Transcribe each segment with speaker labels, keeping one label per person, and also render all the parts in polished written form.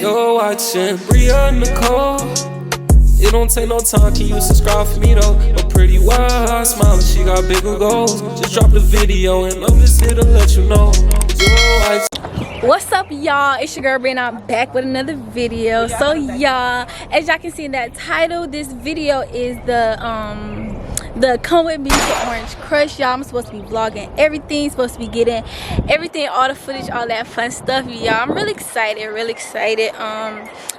Speaker 1: You're watching Bria Nicole. It don't take no time, can you subscribe for me though? A pretty wild smiling, she got bigger goals. Just drop the video and I'm just here to let you know.
Speaker 2: What's up, y'all? It's your girl Bria and I'm back with another video. So y'all, as y'all can see in that title, this video is the Come With Me to Orange Crush. Y'all, I'm supposed to be vlogging everything, supposed to be getting everything, all the footage, all that fun stuff. Y'all, I'm really excited, really excited.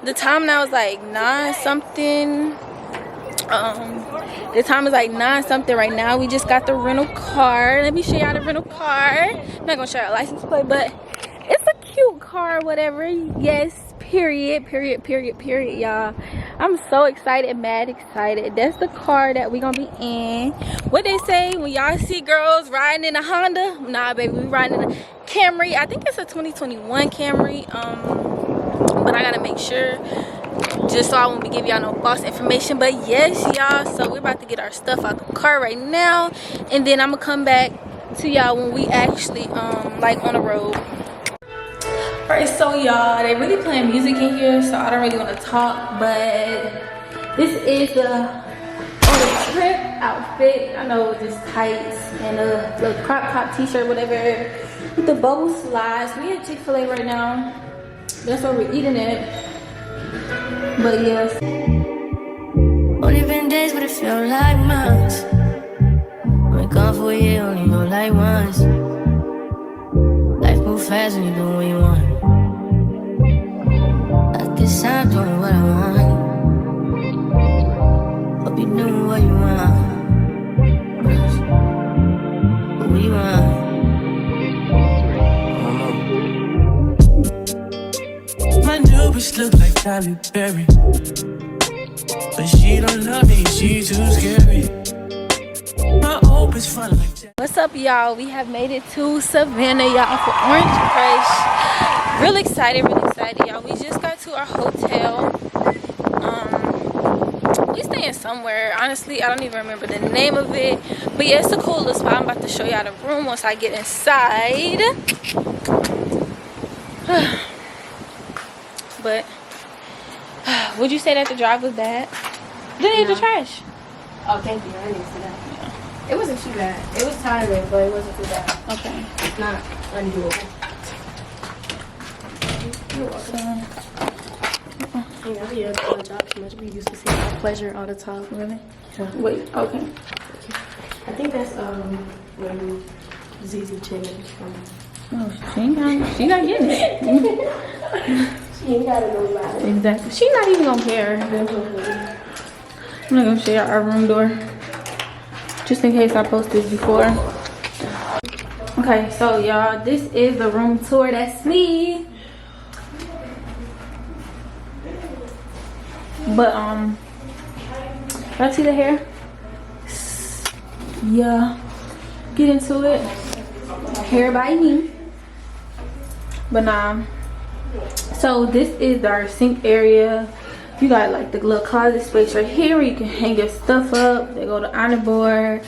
Speaker 2: The time now is like 9 something. The time is like 9 something right now. We just got the rental car. Let me show y'all the rental car. I'm not gonna show y'all license plate, but it's a cute car, whatever. Yes, period, y'all. I'm so excited, mad excited. That's the car that we gonna be in. What they say when y'all see girls riding in a Honda? Nah, baby, we riding in a Camry. I think it's a 2021 Camry. But I gotta make sure, just so I won't be giving y'all no false information. But yes, y'all, so we're about to get our stuff out the car right now, and then I'm gonna come back to y'all when we actually like on the road. Alright, so y'all, they really playing music in here, so I don't really want to talk, but this is the RoadTrip outfit. I know, just tights and a little crop top t-shirt, whatever, with the bubble slides. We at Chick-fil-A right now. That's where we're eating it. But yes.
Speaker 3: Only been days, but it feel like months. Been gone for a year, only know like once. Life move fast when you do what you want. I guess I'm doing what I want. Hope you doing what you want. What you want?
Speaker 4: My new bitch look like Tyler Perry, but she don't love me, she too scary. My old bitch fun like Jack.
Speaker 2: What's up, y'all? We have made it to Savannah, y'all, for Orange Crush. Really excited, y'all. We just got to our hotel. We staying somewhere. Honestly, I don't even remember the name of it. But yeah, it's a cool little spot. I'm about to show y'all the room once I get inside. But would you say that the drive was bad? Didn't eat the trash.
Speaker 5: Oh, thank you. I didn't see that. It wasn't too bad. It was tiring, but it wasn't too bad.
Speaker 2: Okay.
Speaker 5: It's not undoable. You're welcome. You know, yeah, the job too much. We used to see our pleasure all the time.
Speaker 2: Really?
Speaker 5: Yeah.
Speaker 2: Wait. Okay.
Speaker 5: I think that's where ZZ Chicken is from.
Speaker 2: Oh, she not getting it.
Speaker 5: She ain't gotta know about it.
Speaker 2: Exactly. She not even gonna care. I'm not gonna share our room door, just in case I post this before. Okay, so y'all, this is the room tour. That's me. But y'all see the hair? Yeah. Get into it. Hair by me. But nah. So this is our sink area. You got like the little closet space right here where you can hang your stuff up. They go to honor board.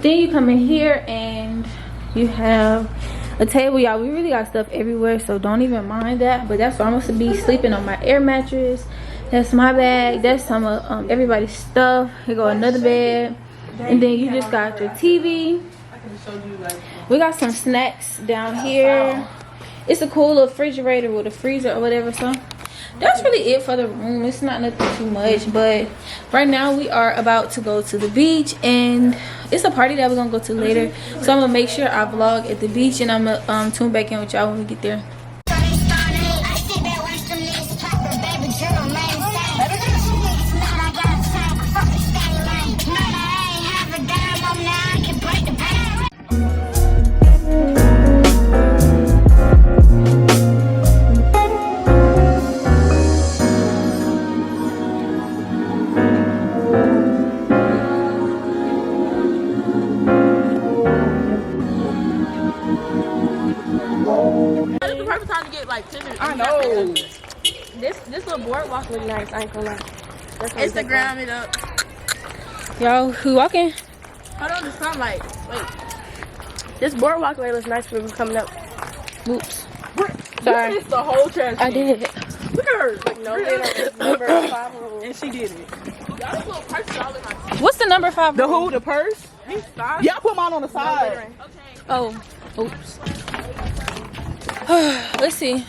Speaker 2: Then you come in here and you have a table, y'all. We really got stuff everywhere, so don't even mind that. But that's where I'm supposed to be sleeping, on my air mattress. That's my bag. That's some of everybody's stuff. Here go another bed. And then you just got your TV. We got some snacks down here. It's a cool little refrigerator with a freezer or whatever. So that's really it for the room. It's not nothing too much, but right now we are about to go to the beach, and it's a party that we're gonna go to later. So I'm gonna make sure I vlog at the beach, and I'm gonna tune back in with y'all when we get there.
Speaker 5: I know. This little boardwalk look nice. I ain't gonna lie. Instagram it up.
Speaker 2: Y'all, who walking?
Speaker 5: Hold on, the sunlight. Wait. This boardwalk looks nice for me coming up.
Speaker 2: Oops.
Speaker 5: Sorry. You missed the whole trash.
Speaker 2: I did.
Speaker 5: We could
Speaker 6: her. Like,
Speaker 5: No, they don't. It's number 5.
Speaker 6: And she did it.
Speaker 2: What's the number 5?
Speaker 6: The who? The purse? Yeah, I put mine on the side.
Speaker 2: Oh, oops. Let's see.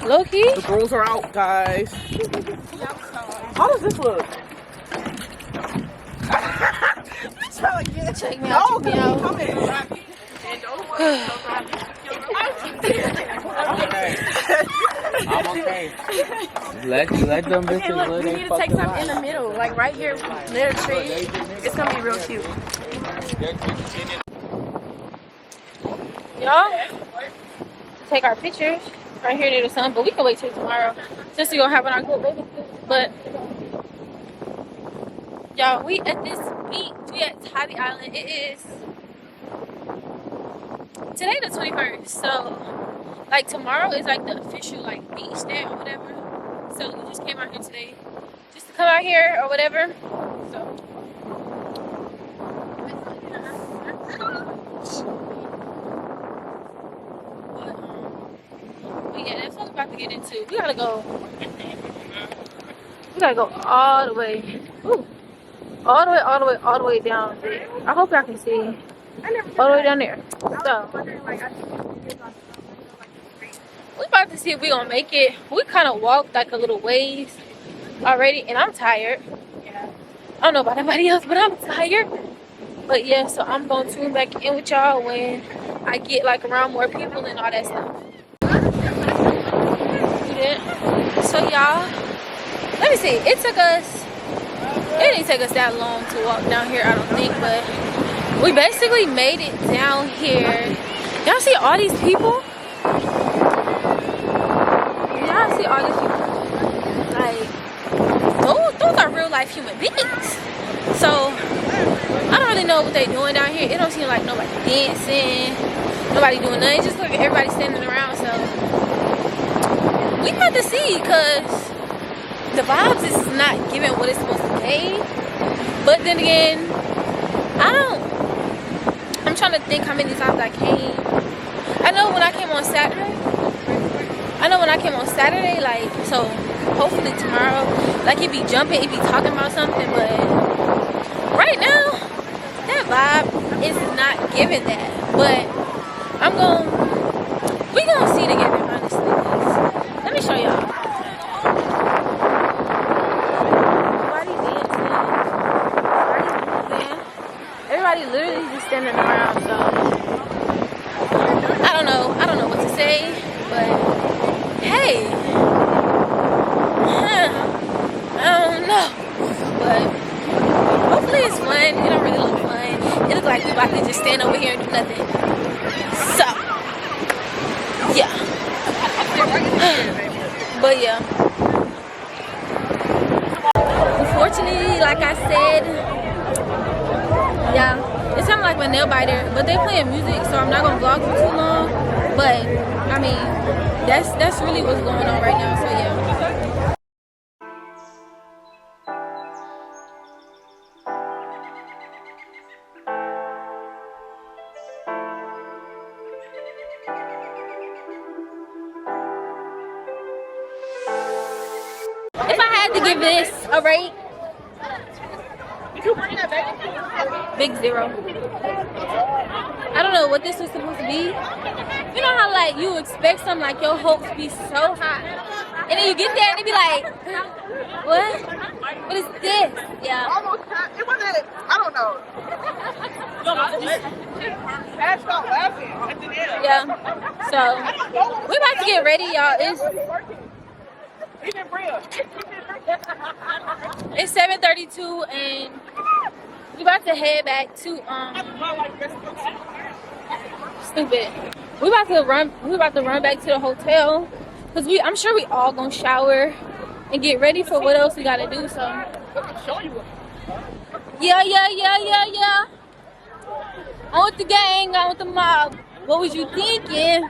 Speaker 2: Low key.
Speaker 6: The girls are out, guys. How does this look?
Speaker 2: Check me out. Check me out.
Speaker 6: Come in.
Speaker 7: I'm okay. Let them bitches
Speaker 5: Okay, look,
Speaker 7: live
Speaker 5: we
Speaker 7: they
Speaker 5: need to
Speaker 7: fucking
Speaker 5: take something
Speaker 7: life.
Speaker 5: in the middle, like right here near the tree. It's gonna be real cute.
Speaker 2: Y'all, take our pictures right here near the sun, but we can wait till tomorrow since we're gonna have on our good baby. But y'all, we at this beach. We at Tybee Island. It is today the 21st, so like tomorrow is like the official like beach day or whatever. So we just came out here today just to come out here or whatever. So but yeah, that's what we're about to get into. We gotta go all the way. Ooh. All the way down there. I hope y'all can see. All the way down there. So we about to see if we gonna make it. We kind of walked like a little ways already, and I'm tired. I don't know about anybody else, but I'm tired. But yeah, so I'm gonna tune back in with y'all when I get like around more people and all that stuff. Yeah. So y'all, let me see. It didn't take us that long to walk down here, I don't think, but we basically made it down here. Y'all see all these people? Y'all see all these people? Like, those are real life human beings. So, I don't really know what they're doing down here. It don't seem like nobody dancing, nobody doing nothing. Just look at everybody standing around, so we about to see, because the vibes is not giving what it's supposed to be. But then again, I'm trying to think how many times I came. I know when I came on Saturday, like, so hopefully tomorrow, like, it be jumping, it be talking about something, but right now, that vibe is not giving that. But we gonna see together, honestly. Let me show y'all. Everybody literally just standing around, so I don't know what to say, but hey, I don't know, but hopefully it's fun. It don't really look fun. It looks like we about to just stand over here and do nothing. So yeah, but yeah, unfortunately, like I said, yeah, it sounds like my nail biter, but they playing music, so I'm not gonna vlog for too long. But I mean, that's really what's going on right now. So yeah. If I had to give this a rate, big 0. I don't know what this was supposed to be. You know how like you expect something, like your hopes be so high, and then you get there and it be like, what? What is this? Yeah.
Speaker 6: Almost, it wasn't, I don't know. Stop laughing at the end.
Speaker 2: Yeah. So we about to get ready, y'all. It's 7:32 and we about to head back to stupid. We about to run back to the hotel because I'm sure we all gonna shower and get ready for what else we gotta do. So yeah. I'm with the gang, I'm with the mob. What was you thinking?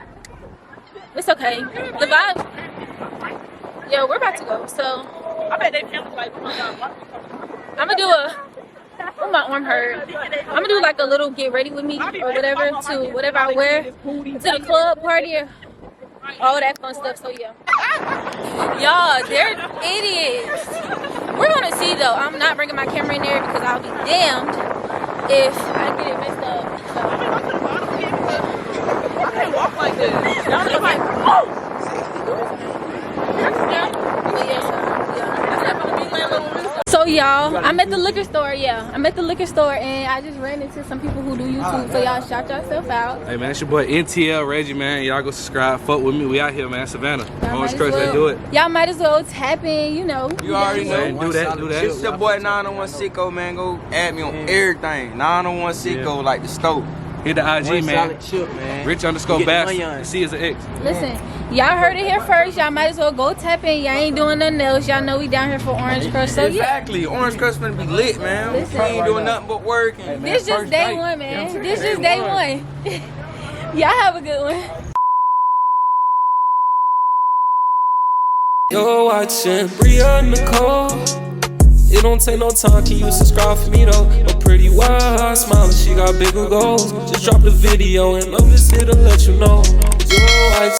Speaker 2: It's okay. The vibe. Yeah, we're about to go. So
Speaker 6: I bet they feel like,
Speaker 2: I'm gonna do my arm hurt. I'm gonna do like a little get ready with me or whatever to whatever I wear to the club party, all that fun stuff. So yeah. Y'all, they're idiots. We're gonna see though. I'm not bringing my camera in there because I'll be damned if I get it messed up.
Speaker 6: I can't walk like this. Y'all just like, oh!
Speaker 2: So y'all, I'm at the liquor store. Yeah, I'm at the liquor store, and I just ran into some people who do YouTube. So y'all shout yourself out.
Speaker 7: Hey man, it's your boy NTL Reggie, man. Y'all go subscribe, fuck with me. We out here, man. Savannah. Orange Crush, let's do it.
Speaker 2: Y'all might as well tap in, you know.
Speaker 8: You already know.
Speaker 7: Man, do that.
Speaker 8: It's your boy 901 Sicko, man. Go add me on everything. 901 Sicko, like the stove.
Speaker 7: Hit the IG, man.
Speaker 8: Chip, man.
Speaker 7: Rich_Bass. C is an X.
Speaker 2: Listen, y'all heard it here first. Y'all might as well go tap in. Y'all ain't doing nothing else. Y'all know we down here for Orange Crush. So
Speaker 8: Exactly. Orange Crush finna be lit, man.
Speaker 2: Listen.
Speaker 8: We ain't doing nothing but working.
Speaker 2: Yeah, this just day one, man. This just day one. Y'all have a good one.
Speaker 1: You're watching Bria Nicole. It don't take no time, can you subscribe for me though? A pretty wild smile and she got bigger goals. Just drop the video and I'm just here to let you know. You're watching